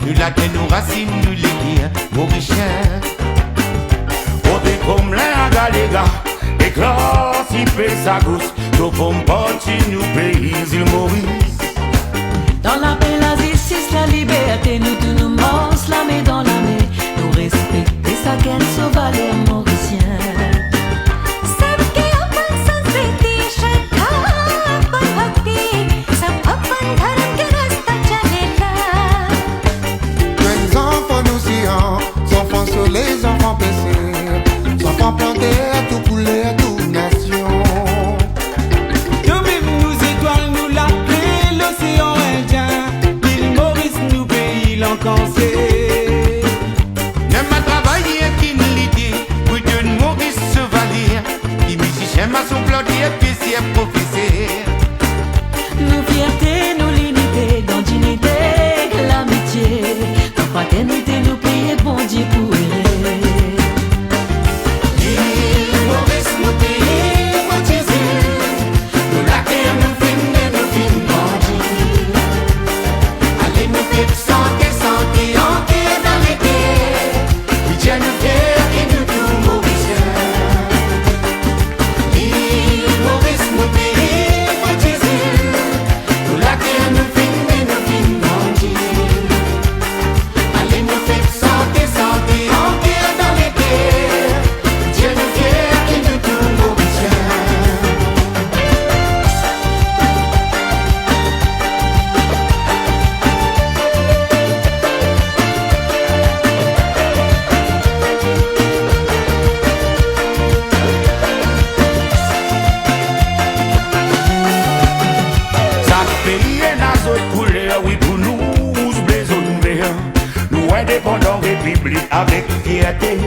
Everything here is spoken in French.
nous la terre, nous racines, nous les guerres, Mauriciens. Côté comme l'un galéga, éclairci sa gousse, nous pommes nous pays, il Maurice. Dans la paix, la justice, la liberté, nous tous nous monstres, la main dans la main, nous respecter sa gaine sauvage mauricien. Les enfants péchés, enfants plantés à tout couleur, toute nation. Nous-mêmes, nous étoiles, nous la clé, l'océan Indien, l'île Maurice, nous pays l'encancé. N'aime pas travailler qui ne l'idée, pour Dieu Maurice Chevalier, qui musicien m'a son plodier, puis c'est professeur. Nous fierté, nous l'unité, dans dignité, l'amitié, dans fraternité, nous prions bon Dieu pour elle. Indépendant République avec fierté.